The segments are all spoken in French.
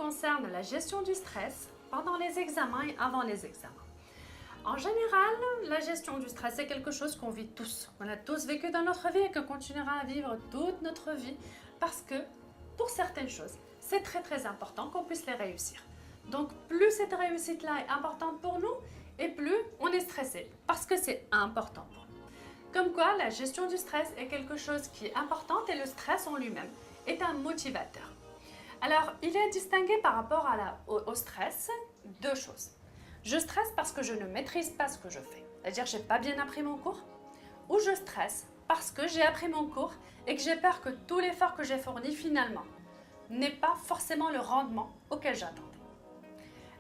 concerne la gestion du stress pendant les examens et avant les examens. En général, la gestion du stress est quelque chose qu'on vit tous. On a tous vécu dans notre vie et qu'on continuera à vivre toute notre vie parce que pour certaines choses, c'est très important qu'on puisse les réussir. Donc plus cette réussite-là est importante pour nous et plus on est stressé parce que c'est important pour nous. Comme quoi, la gestion du stress est quelque chose qui est important et le stress en lui-même est un motivateur. Alors, il est distingué par rapport au stress deux choses. Je stresse parce que je ne maîtrise pas ce que je fais, c'est-à-dire que je n'ai pas bien appris mon cours, ou je stresse parce que j'ai appris mon cours et que j'ai peur que tout l'effort que j'ai fourni finalement n'ait pas forcément le rendement auquel j'attendais.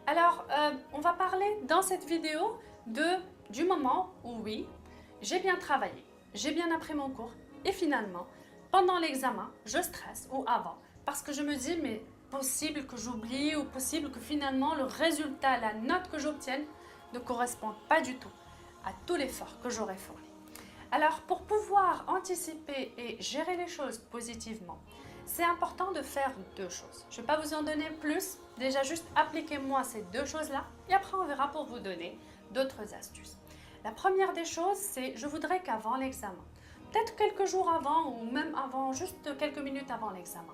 Alors, on va parler dans cette vidéo du moment où oui, j'ai bien travaillé, j'ai bien appris mon cours et finalement, pendant l'examen, je stresse ou avant parce que je me dis mais possible que j'oublie ou possible que finalement le résultat, la note que j'obtienne ne corresponde pas du tout à tout l'effort que j'aurais fourni. Alors pour pouvoir anticiper et gérer les choses positivement, c'est important de faire deux choses. Je ne vais pas vous en donner plus, déjà juste appliquez-moi ces deux choses-là et après on verra pour vous donner d'autres astuces. La première des choses, c'est je voudrais qu'avant l'examen, peut-être quelques jours avant ou même avant, juste quelques minutes avant l'examen,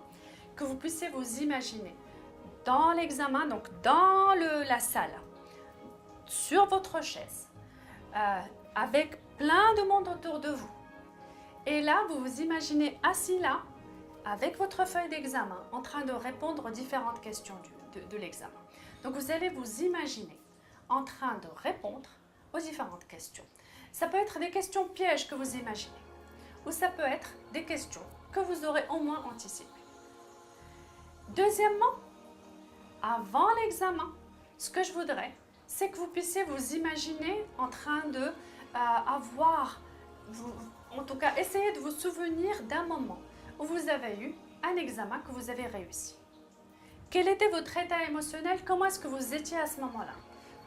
que vous puissiez vous imaginer dans l'examen, donc dans la salle, sur votre chaise, avec plein de monde autour de vous. Et là, vous vous imaginez assis là, avec votre feuille d'examen, en train de répondre aux différentes questions de l'examen. Donc vous allez vous imaginer en train de répondre aux différentes questions. Ça peut être des questions pièges que vous imaginez, ou ça peut être des questions que vous aurez au moins anticipées. Deuxièmement, avant l'examen, ce que je voudrais, c'est que vous puissiez vous imaginer en train de en tout cas, essayer de vous souvenir d'un moment où vous avez eu un examen que vous avez réussi. Quel était votre état émotionnel? Comment est-ce que vous étiez à ce moment-là?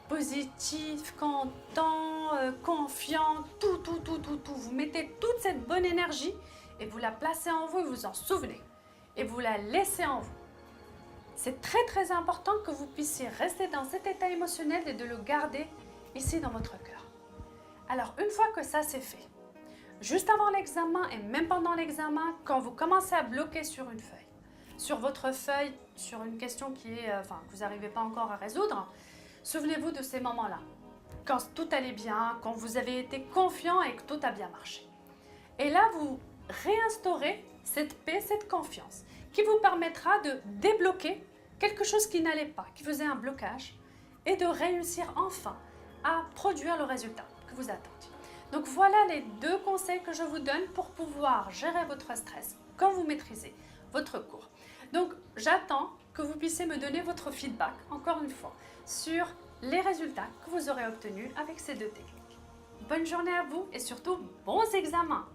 Positif, content, confiant, tout. Vous mettez toute cette bonne énergie et vous la placez en vous et vous en souvenez. Et vous la laissez en vous. C'est très important que vous puissiez rester dans cet état émotionnel et de le garder ici dans votre cœur. Alors, une fois que ça c'est fait, juste avant l'examen et même pendant l'examen, quand vous commencez à bloquer sur une feuille, sur votre feuille, sur une question que vous n'arrivez pas encore à résoudre, souvenez-vous de ces moments-là, quand tout allait bien, quand vous avez été confiant et que tout a bien marché. Et là, vous réinstaurez cette paix, cette confiance, qui vous permettra de débloquer quelque chose qui n'allait pas, qui faisait un blocage, et de réussir enfin à produire le résultat que vous attendiez. Donc voilà les deux conseils que je vous donne pour pouvoir gérer votre stress quand vous maîtrisez votre cours. Donc j'attends que vous puissiez me donner votre feedback, encore une fois, sur les résultats que vous aurez obtenus avec ces deux techniques. Bonne journée à vous et surtout bons examens!